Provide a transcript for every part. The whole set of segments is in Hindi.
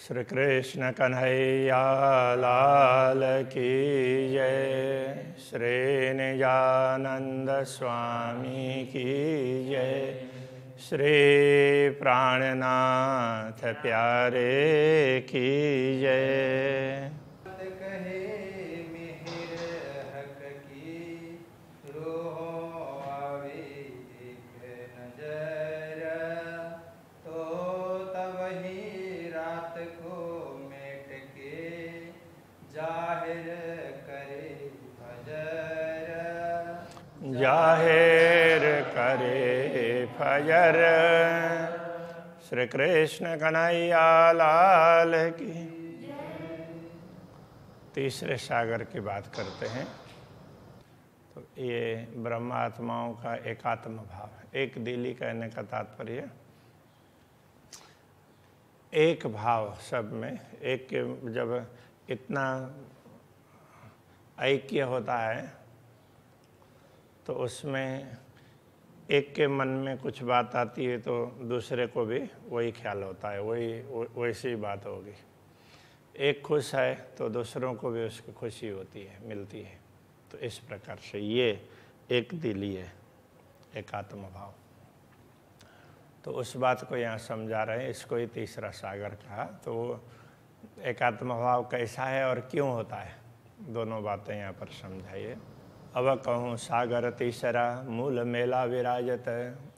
श्री कृष्ण कन्हैया लाल की जय। श्री निजानंद स्वामी की जय। श्री प्राणनाथ प्यारे की जय। जाहिर करे फजर। श्री कृष्ण कन्हैया लाल की। तीसरे सागर की बात करते हैं तो ये ब्रह्मात्माओं का एकात्म भाव है। एक दिली कहने का तात्पर्य एक भाव सब में एक के जब इतना ऐक्य होता है तो उसमें एक के मन में कुछ बात आती है तो दूसरे को भी वही ख्याल होता है, वैसी बात होगी। एक खुश है तो दूसरों को भी उसकी खुशी होती है, मिलती है। तो इस प्रकार से ये एक दिली है, एकात्म भाव। तो उस बात को यहाँ समझा रहे हैं, इसको ही तीसरा सागर कहा। तो एकात्म भाव कैसा है और क्यों होता है, दोनों बातें यहाँ पर समझाइए। अब कहूँ सागर तीसरा मूल मेला विराजत।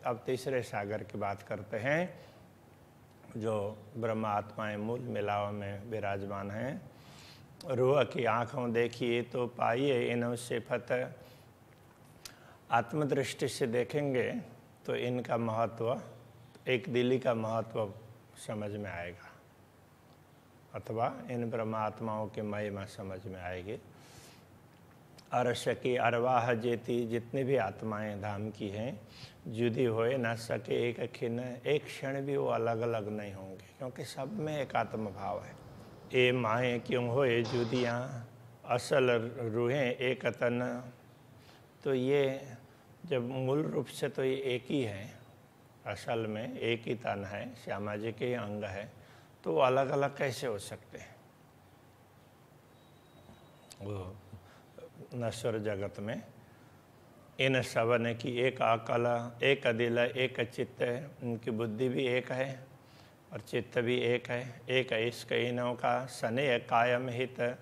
अब तीसरे सागर की बात करते हैं जो ब्रह्म आत्माएं मूल मेलाओं में विराजमान हैं। रूह की आँखों देखिए तो पाइए इन्हों सिफत। आत्मदृष्टि से देखेंगे तो इनका महत्व, एक दिली का महत्व समझ में आएगा, अथवा इन ब्रह्मात्माओं की महिमा समझ में आएगी। अरश की अरवाह जेती, जितनी भी आत्माएं धाम की हैं, जुदी होए न सके एक खिन। एक क्षण भी वो अलग अलग नहीं होंगे, क्योंकि सब में एकात्म भाव है। ए माएँ क्यों होए जुदियाँ, असल रूहें एक तन। तो ये जब मूल रूप से तो ये एक ही है, असल में एक ही तन है, श्यामा जी के अंग है, तो वो अलग अलग कैसे हो सकते हैं। वो नश्वर जगत में इन सबन की एक अकल, एक दिल, एक चित्त है। उनकी बुद्धि भी एक है और चित्त भी एक है। एक इश्क इनों का, स्नेह कायम हित।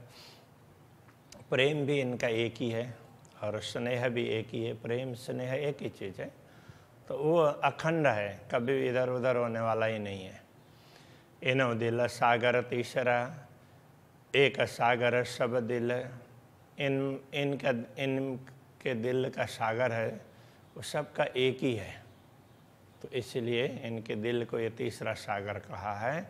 प्रेम भी इनका एक ही है और स्नेह भी एक ही है। प्रेम स्नेह एक ही चीज़ है, तो वो अखंड है, कभी भी इधर उधर होने वाला ही नहीं है। इनो दिल सागर तीसरा, एक सागर सब दिल। इनके दिल का सागर है, वो सबका एक ही है। तो इसलिए इनके दिल को ये तीसरा सागर कहा है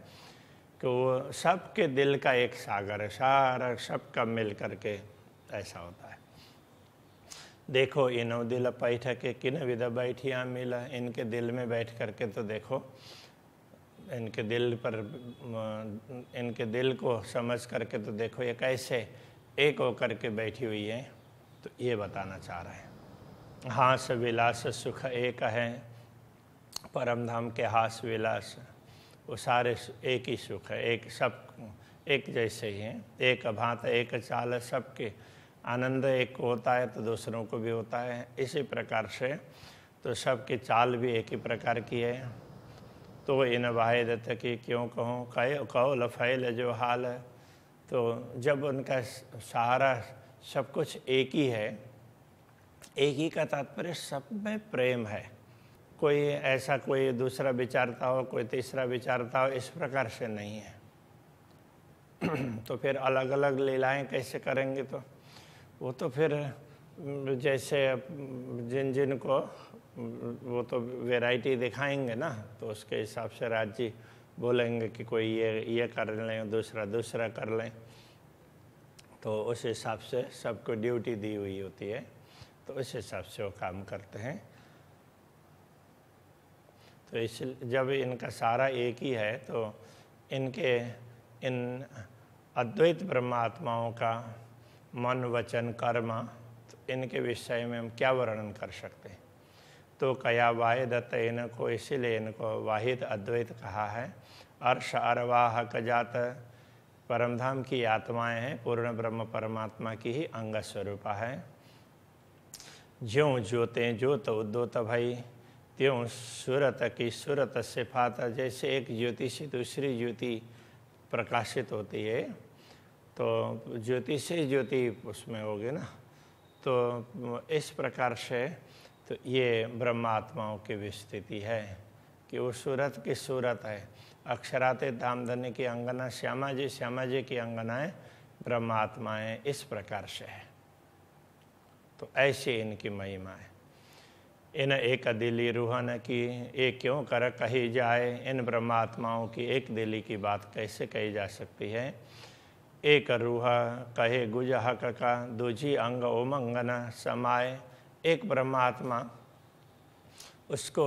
कि वो सबके दिल का एक सागर है, सारा सबका मिल करके ऐसा होता है। देखो इनो दिल बैठ के किन विध बैठिया मिला। इनके दिल में बैठ करके तो देखो, इनके दिल पर, इनके दिल को समझ करके तो देखो ये कैसे एक होकर के बैठी हुई है। तो ये बताना चाह रहे हैं। हास विलास सुख एक है, परम धाम के हास विलास वो सारे एक ही सुख है, एक सब एक जैसे ही हैं। एक भांत एक चाल, सबके आनंद एक होता है तो दूसरों को भी होता है। इसी प्रकार से तो सबकी चाल भी एक ही प्रकार की है। तो इन वाहिदत की क्यों कहूँ, कहो लफैल जो हाल है। तो जब उनका सहारा सब कुछ एक ही है, एक ही का तात्पर्य सब में प्रेम है। कोई ऐसा कोई दूसरा विचारता हो, कोई तीसरा विचारता हो, इस प्रकार से नहीं है। तो फिर अलग अलग लीलाएं कैसे करेंगे। तो वो तो फिर जैसे जिन जिन को वो तो वैरायटी दिखाएंगे ना, तो उसके हिसाब से राज्य बोलेंगे कि कोई ये कर लें, दूसरा कर लें। तो उस हिसाब से सबको ड्यूटी दी हुई होती है, तो उस हिसाब से वो काम करते हैं। तो इस जब इनका सारा एक ही है तो इनके इन अद्वैत ब्रह्मात्माओं का मन वचन कर्म, तो इनके विषय में हम क्या वर्णन कर सकते हैं। तो कया वाहिदत, इनको इसीलिए इनको वाहिद अद्वैत कहा है। अर्श अरवाहक जात, परमधाम की आत्माएं हैं, पूर्ण ब्रह्म परमात्मा की ही अंग स्वरूपा है। ज्यों ज्योतें ज्योत उद्योत भई, त्यों सूरत की सूरत सिफात। जैसे एक ज्योति से दूसरी ज्योति प्रकाशित होती है, तो ज्योति से ज्योति उसमें होगी ना, तो इस प्रकार से तो ये ब्रह्मात्माओं की विस्तृति है कि वो सूरत की सूरत है। अक्षराते धामधन्य की अंगना श्यामा जी की अंगनाएं ब्रह्मात्माएं इस प्रकार से है। तो ऐसे इनकी महिमा है। इन एक दिली रूहन की एक क्यों कर कही जाए, इन ब्रह्मात्माओं की एक दिली की बात कैसे कही जा सकती है। एक रूह कहे गुज हक का, दूजी अंग उमंगन समाए। एक ब्रह्मात्मा उसको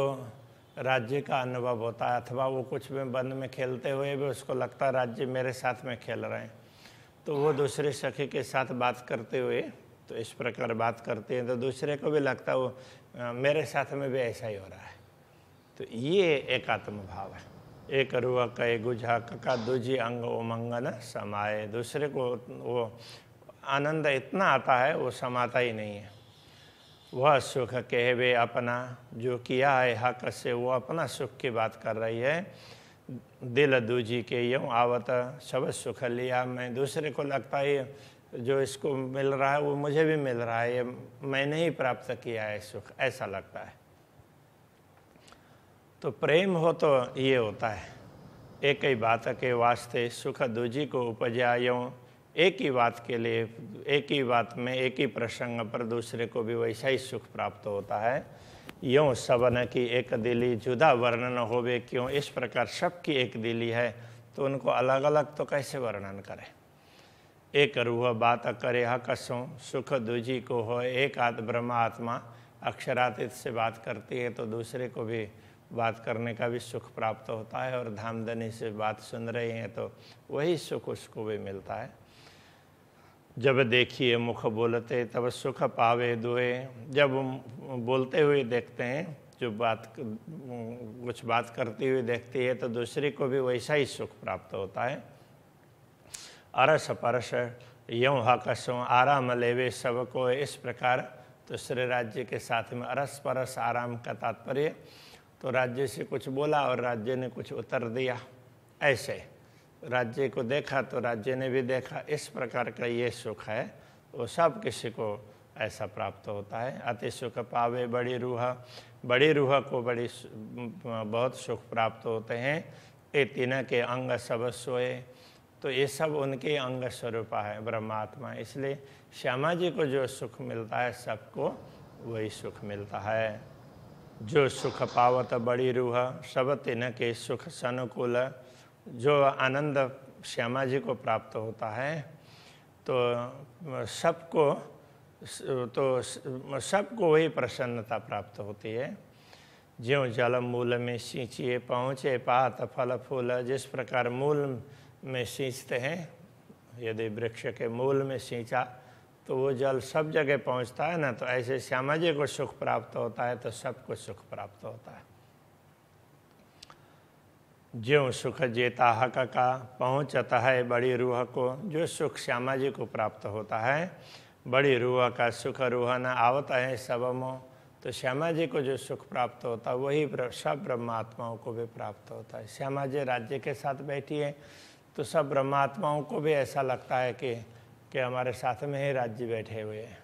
राज्य का अनुभव होता है, अथवा वो कुछ में वन में खेलते हुए भी उसको लगता है राज्य मेरे साथ में खेल रहे हैं, तो वो दूसरे सखी के साथ बात करते हुए तो इस प्रकार बात करते हैं, तो दूसरे को भी लगता है वो मेरे साथ में भी ऐसा ही हो रहा है। तो ये एकात्म भाव है। एक रूह कहे गुझा का, दूजी अंग उमंगन समाए। दूसरे को वो आनंद इतना आता है वो समाता ही नहीं है। वह सुख कहवे अपना, जो किया है हक से वो अपना सुख की बात कर रही है। दिल दूजी के यूँ आवत, सब सुख लिया मैं। दूसरे को लगता है जो इसको मिल रहा है वो मुझे भी मिल रहा है, ये मैंने ही प्राप्त किया है सुख, ऐसा लगता है। तो प्रेम हो तो ये होता है, एक ही बात के वास्ते सुख दूजी को उपजा। यूँ एक ही बात के लिए, एक ही बात में, एक ही प्रसंग पर दूसरे को भी वैसा ही सुख प्राप्त होता है। यूँ सबन की एक दिली जुदा वर्णन होवे क्यों। इस प्रकार सबकी एक दिली है तो उनको अलग अलग तो कैसे वर्णन करें। एक रूह बात करे हकसों, सुख दूजी को हो। एक ब्रह्मात्मा अक्षरातीत से बात करती है तो दूसरे को भी बात करने का भी सुख प्राप्त होता है, और धामधनी से बात सुन रहे हैं तो वही सुख उसको भी मिलता है। जब देखिए मुख बोलते तब सुख पावे दुए। जब बोलते हुए देखते हैं, जो बात कुछ बात करती हुई देखती है तो दूसरे को भी वैसा ही सुख प्राप्त होता है। अरस परस यूँ हकसों, आराम लेवे सबको। इस प्रकार दूसरे राज्य के साथ में अरस परस आराम का तात्पर्य, तो राज्य से कुछ बोला और राज्य ने कुछ उत्तर दिया, ऐसे राज्य को देखा तो राज्य ने भी देखा। इस प्रकार का ये सुख है, वो सब किसी को ऐसा प्राप्त होता है। अति सुख पावे बड़ी रूह, बड़ी रूह को बहुत सुख प्राप्त होते हैं। ये तीन के अंग सब सोए, तो ये सब उनके अंग स्वरूपा है ब्रह्मात्मा। इसलिए श्यामा जी को जो सुख मिलता है सबको वही सुख मिलता है। जो सुख पावत बड़ी रूह, सब तीन के सुख सनुकूल। जो आनंद श्यामा जी को प्राप्त होता है तो सबको वही प्रसन्नता प्राप्त होती है। ज्यों जल मूल में सींचिए पहुँचे पात फल फूल। जिस प्रकार मूल में सींचते हैं, यदि वृक्ष के मूल में सींचा तो वो जल सब जगह पहुंचता है ना, तो ऐसे श्यामा जी को सुख प्राप्त होता है तो सबको सुख प्राप्त होता है। ज्यों सुख जेता हक का, पहुँचता है बड़ी रूह को। जो सुख श्यामा जी को प्राप्त होता है, बड़ी रूह का सुख रूह न आवता है सबमो। तो श्यामा जी को जो सुख प्राप्त होता है वही सब ब्रह्मात्माओं को भी प्राप्त होता है। श्यामा जी राज्य के साथ बैठी है तो सब ब्रह्मात्माओं को भी ऐसा लगता है कि हमारे साथ में ही राज्य बैठे हुए हैं।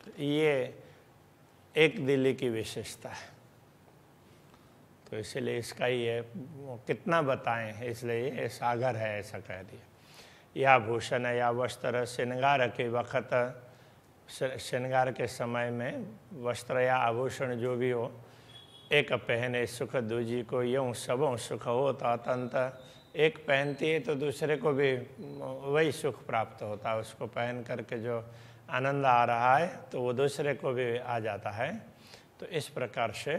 तो ये एक दिली की विशेषता है। तो इसलिए इसका ये कितना बताएं, इसलिए ये सागर है ऐसा कह दिया। या भूषण या वस्त्र, श्रृंगार के वक्त, श्रृंगार के समय में वस्त्र या आभूषण जो भी हो, एक पहने सुख दूजी को। यूँ सबों सुख होता अतंत। एक पहनती है तो दूसरे को भी वही सुख प्राप्त होता है। उसको पहन करके जो आनंद आ रहा है तो वो दूसरे को भी आ जाता है। तो इस प्रकार से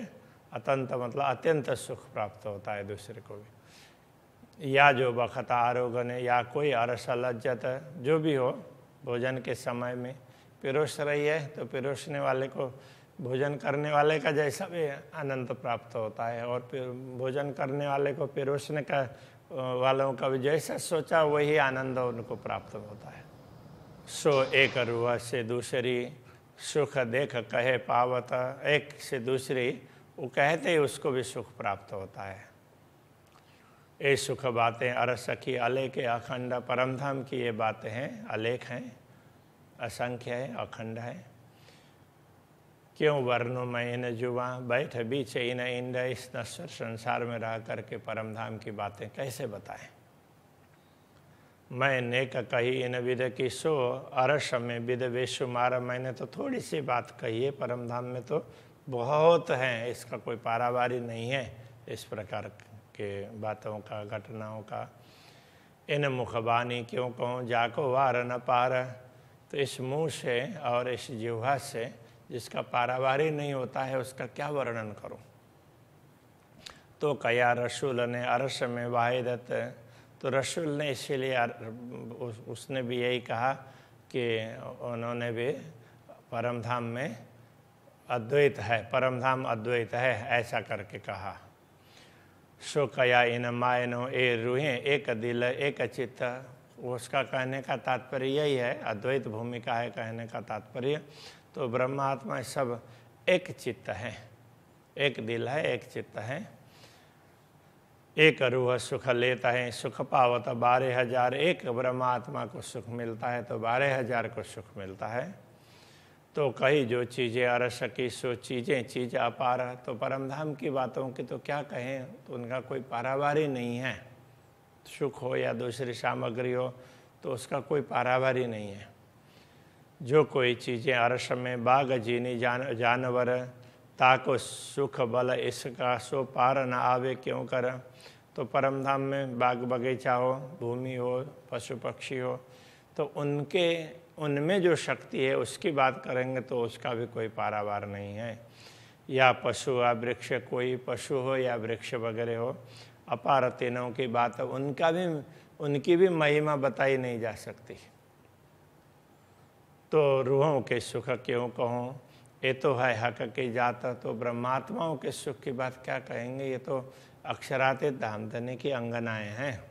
अतंत मतलब अत्यंत सुख प्राप्त होता है दूसरे को भी। या जो बखत आरोगन, या कोई अरस लज्जत, जो भी हो भोजन के समय में पिरोस रही है तो पिरोसने वाले को भोजन करने वाले का जैसा भी आनंद प्राप्त होता है, और फिर भोजन करने वाले को पिरोसने का वालों का भी जैसा सोचा वही आनंद उनको प्राप्त होता है। सो एक रूह से दूसरी सुख देख कहे पावत, एक से दूसरी वो कहते ही उसको भी सुख प्राप्त होता है। ये सुख बातें अर सखी अलेख अखंड, परमधाम की ये बातें हैं, अलेख हैं, असंख्य है, अखंड है। क्यों वर्णों में इन जुआ, बैठ बीच इन इंड, इस नश्वर संसार में रह करके परमधाम की बातें कैसे बताएं। मैं नेक कही इन विद की सो अरस में विद बेशुमार, मैंने तो थोड़ी सी बात कही है, परमधाम में तो बहुत हैं, इसका कोई पारावारी नहीं है इस प्रकार के बातों का, घटनाओं का। इन मुखबानी क्यों कहूँ जाको वार न पार, तो इस मुँह से और इस जिह्वा से जिसका पारावारी नहीं होता है उसका क्या वर्णन करूं। तो कया रसूल ने अरस में वाहिदत, तो रसूल ने इसीलिए उसने भी यही कहा कि उन्होंने भी परमधाम में अद्वैत है, परमधाम अद्वैत है, ऐसा करके कहा। सो कया इन मायनो ए रूहें एक दिल एक चित्त, उसका कहने का तात्पर्य यही है, अद्वैत भूमिका है कहने का तात्पर्य। तो ब्रह्मात्मा सब एक चित्त है, एक दिल है, एक चित्त है। एक रूह सुख लेता है सुख पावत 12,000, एक ब्रह्मात्मा को सुख मिलता है तो 12,000 को सुख मिलता है। तो कही जो चीज़ें अरस की सो चीज़ें चीज़ अपार, तो परमधाम की बातों की तो क्या कहें, तो उनका कोई पारावारी नहीं है। सुख हो या दूसरी सामग्री हो तो उसका कोई पारावारी नहीं है। जो कोई चीज़ें अरस में बाग जीनी जानवर, ताको सुख बल इसका सो पार न आवे क्यों कर। तो परमधाम में बाग बगीचा हो, भूमि हो, पशु पक्षी हो, तो उनमें जो शक्ति है उसकी बात करेंगे तो उसका भी कोई पारावार नहीं है। या पशु या वृक्ष, कोई पशु हो या वृक्ष वगैरह हो, अपार तीनों की बात, उनकी भी महिमा बताई नहीं जा सकती। तो रूहों के सुख क्यों कहूँ, ये तो है हक की जात, तो ब्रह्मात्माओं के सुख की बात क्या कहेंगे, ये तो अक्षरातीत धामधनी की अंगनाएं हैं।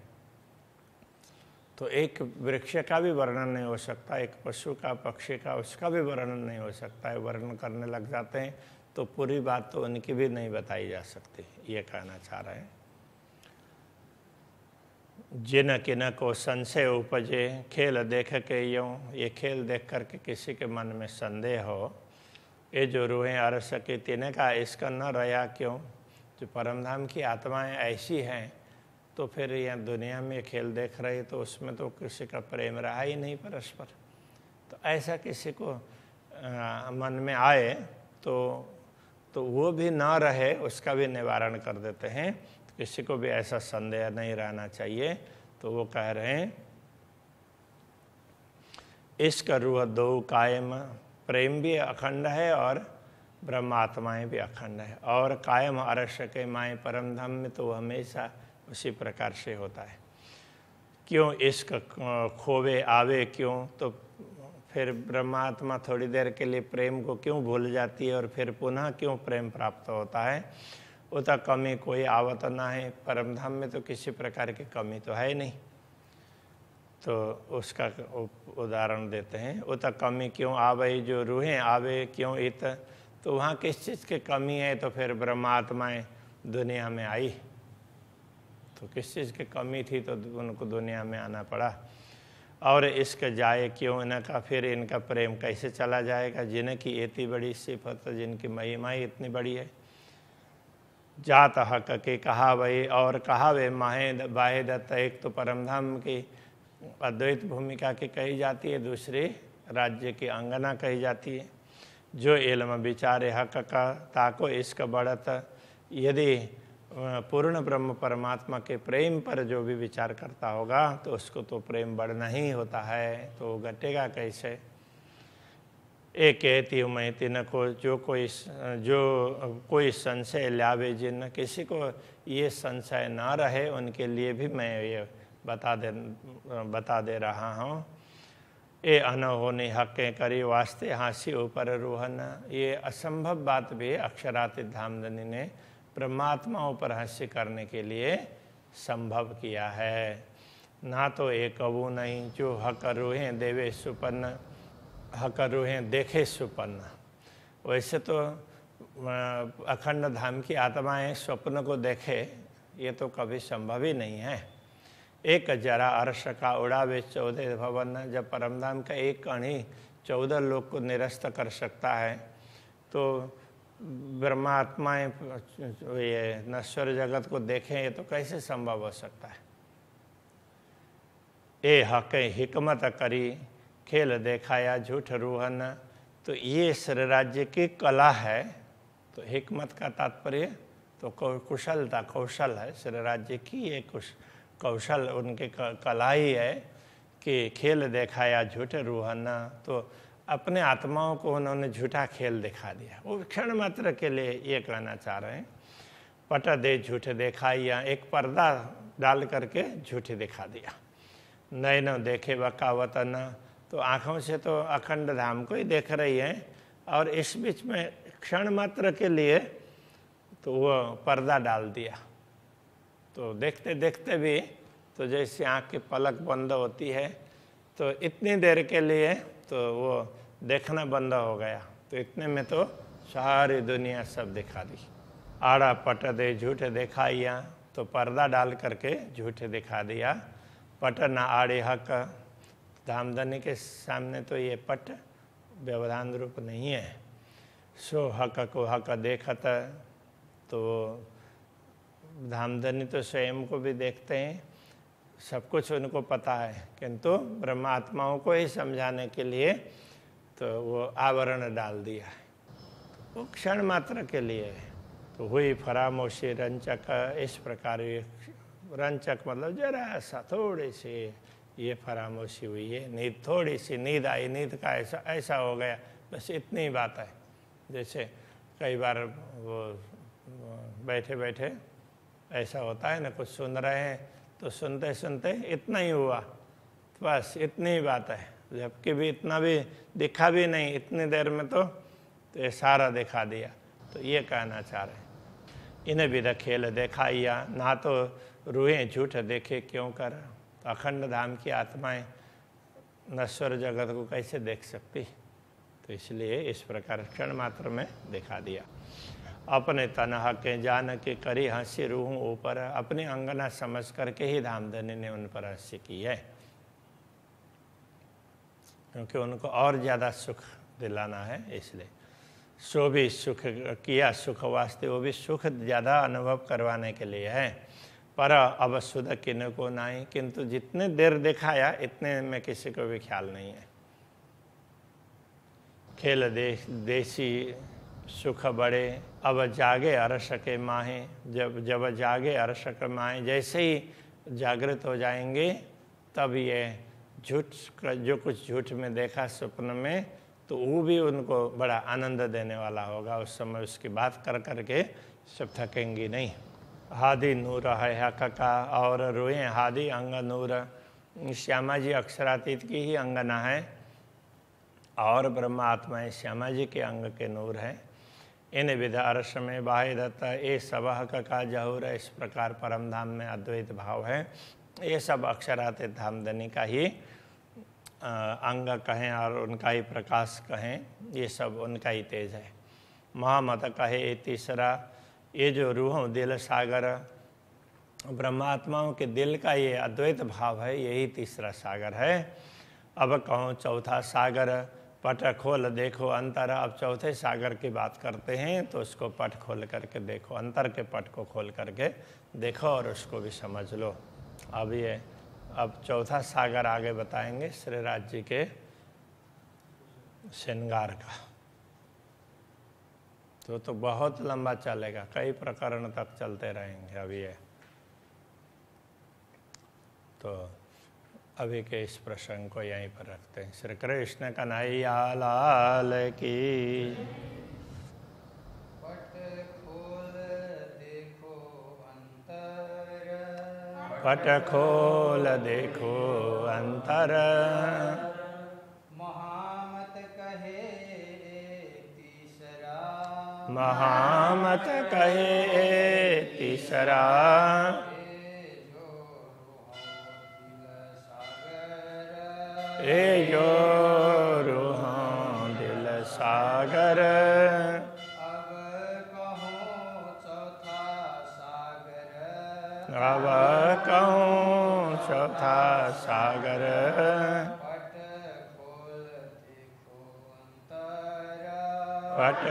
तो एक वृक्ष का भी वर्णन नहीं हो सकता, एक पशु का, पक्षी का, उसका भी वर्णन नहीं हो सकता है। वर्णन करने लग जाते हैं तो पूरी बात तो उनकी भी नहीं बताई जा सकती, ये कहना चाह रहे हैं। जिन किन को संशय उपजे, खेल देख के यूँ, ये खेल देख करके किसी के मन में संदेह हो, ये जो रूहें अरस की तिने का इसका न रहा क्यों। जो परमधाम की आत्माएं ऐसी हैं तो फिर यह दुनिया में खेल देख रही, तो उसमें तो किसी का प्रेम रहा ही नहीं परस्पर। तो ऐसा किसी को मन में आए तो वो भी ना रहे, उसका भी निवारण कर देते हैं। किसी को भी ऐसा संदेह नहीं रहना चाहिए। तो वो कह रहे हैं इश्क रूह दो कायम, प्रेम भी अखंड है और ब्रह्मात्माएं भी अखंड है, और कायम अरस के माए परमधाम में तो हमेशा उसी प्रकार से होता है। क्यों इश्क खोवे आवे क्यों, तो फिर ब्रह्मात्मा थोड़ी देर के लिए प्रेम को क्यों भूल जाती है और फिर पुनः क्यों प्रेम प्राप्त होता है। उता कमी कोई आवत ना है, परमधाम में तो किसी प्रकार की कमी तो है नहीं। तो उसका उदाहरण देते हैं, उता कमी क्यों आवे जो रूहें आवे क्यों इत, तो वहाँ किस चीज़ की कमी है, तो फिर ब्रह्मात्माएं दुनिया में आई। तो किस चीज़ की कमी थी तो उनको दुनिया में आना पड़ा। और इश्क जाए क्यों इनका, फिर इनका प्रेम कैसे चला जाएगा, जिनकी इतनी बड़ी सिफत, जिनकी महिमा ही इतनी बड़ी है। जात हक के कहावे और कहावे माहे बाहे दत्त, एक तो परमधाम की अद्वैत भूमिका की कही जाती है, दूसरी राज्य की अंगना कही जाती है। जो इल्म विचारे हक का ताको इश्क बढ़त, यदि पूर्ण ब्रह्म परमात्मा के प्रेम पर जो भी विचार करता होगा तो उसको तो प्रेम बढ़ना ही होता है, तो घटेगा कैसे। एक कहती हूँ मैं तिन को जो कोई संशय लावे जिन, किसी को ये संशय ना रहे उनके लिए भी मैं ये बता दे रहा हूँ। ए अनहोनी हक़ें करी वास्ते हांसी ऊपर रूहन। ये असंभव बात भी अक्षरातीत धामधनी ने परमात्माओं पर हास्य करने के लिए संभव किया है। ना तो एक कबू नहीं जो हक रूहें देवे सुपन्न, हक रूहें देखे सुपन्न। वैसे तो अखंड धाम की आत्माएं स्वप्न को देखे, ये तो कभी संभव ही नहीं है। एक जरा अर्श का उड़ावे 14 भवन। जब परमधाम का एक कण ही 14 लोक को निरस्त कर सकता है, तो ब्रह्मात्माएं ये नश्वर जगत को देखें, ये तो कैसे संभव हो सकता है। ए हक़ हिकमत करी खेल दिखाया झूठ रूहन। तो ये श्री राज्य की कला है। तो हिकमत का तात्पर्य तो कुशलता, कौशल है। श्री राज्य की ये कौशल उनके कला ही है कि खेल दिखाया झूठ रूहन। तो अपने आत्माओं को उन्होंने झूठा खेल दिखा दिया। वो क्षण मात्र के लिए ये कहना चाह रहे हैं, पट दे झूठ दिखाइया, एक पर्दा डाल करके झूठ दिखा दिया। नैनो देखे वकावतन, तो आँखों से तो अखंड धाम को ही देख रही है, और इस बीच में क्षण मात्र के लिए तो वो पर्दा डाल दिया। तो देखते देखते भी तो जैसे आँख की पलक बंद होती है, तो इतनी देर के लिए तो वो देखना बंद हो गया। तो इतने में तो सारी दुनिया सब दिखा दी। आड़ा पट दे झूठ दिखाइया, तो पर्दा डाल करके झूठ दिखा दिया। पट न आड़े हक, धामधनी के सामने तो ये पट व्यवधान रूप नहीं है। सो हक को हक देखत, तो धामधनी तो स्वयं को भी देखते हैं, सब कुछ उनको पता है, किंतु ब्रह्मात्माओं को ही समझाने के लिए तो वो आवरण डाल दिया है। वो क्षण मात्र के लिए है। तो हुई फरामोशी रंचक, इस प्रकार रंचक मतलब जरा सा थोड़ी सी ये फरामोशी हुई है, नींद थोड़ी सी नींद आई, नींद का ऐसा हो गया, बस इतनी ही बात है। जैसे कई बार वो बैठे बैठे ऐसा होता है ना, कुछ सुन रहे हैं तो सुनते सुनते इतना ही हुआ, बस इतनी ही बात है, जबकि भी इतना भी दिखा भी नहीं, इतनी देर में तो ये सारा दिखा दिया। तो ये कहना चाह रहे हैं, इन्हें भी खेल दिखाइया, ना तो रूहें झूठ देखे क्यों कर। तो अखंड धाम की आत्माएं नश्वर जगत को कैसे देख सकती, तो इसलिए इस प्रकार क्षण मात्र में दिखा दिया। अपने तनहा के जान के करी हंसी रूहों ऊपर, अपनी अंगना समझ करके ही धामधनी ने उन पर हंसी की है, क्योंकि उनको और ज़्यादा सुख दिलाना है। इसलिए सो भी सुख किया सुख वास्ते, वो भी सुख ज़्यादा अनुभव करवाने के लिए है। पर अब सुध किन को नहीं, किंतु जितने देर दिखाया इतने में किसी को भी ख्याल नहीं है। खेल देसी सुख बड़े, अब जागे अरस के माहे, जब जागे अरस के माहे, जैसे ही जागृत हो जाएंगे तब ये झूठ, जो कुछ झूठ में देखा स्वप्न में, तो वो भी उनको बड़ा आनंद देने वाला होगा। उस समय उसकी बात कर करके सब थकेंगी नहीं। हादी नूर है हक का, और रोए हादी अंग नूर। श्यामा जी अक्षरातीत की ही अंगना है, और ब्रह्मात्माएं श्यामा जी के अंग के नूर हैं। इन विधा अर्श में बाहे दत्ता, ये सब हक का जहूर। इस प्रकार परम धाम में अद्वैत भाव है। ये सब अक्षरातीत धामधनी का ही अंग कहें और उनका ही प्रकाश कहें, ये सब उनका ही तेज है। महामत कहे ये तीसरा, ये जो रूहों दिल सागर, ब्रह्मात्माओं के दिल का ये अद्वैत भाव है, यही तीसरा सागर है। अब कहूँ चौथा सागर, पट खोल देखो अंतर। अब चौथे सागर की बात करते हैं, तो उसको पट खोल करके देखो, अंतर के पट को खोल करके देखो और उसको भी समझ लो। अब चौथा सागर आगे बताएंगे श्री राज्य के श्रृंगार का। तो बहुत लंबा चलेगा, कई प्रकरण तक चलते रहेंगे। अभी ये तो अभी के इस प्रसंग को यहीं पर रखते हैं। श्री कृष्ण कन्हैया लाल की। पट खोल देखो अंतर, महामत कहे तीसरा, ए जो रूहां दिल सागर, अब कहूँ चौथा सागर, पट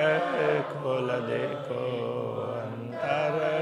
खोल देखो अंतर,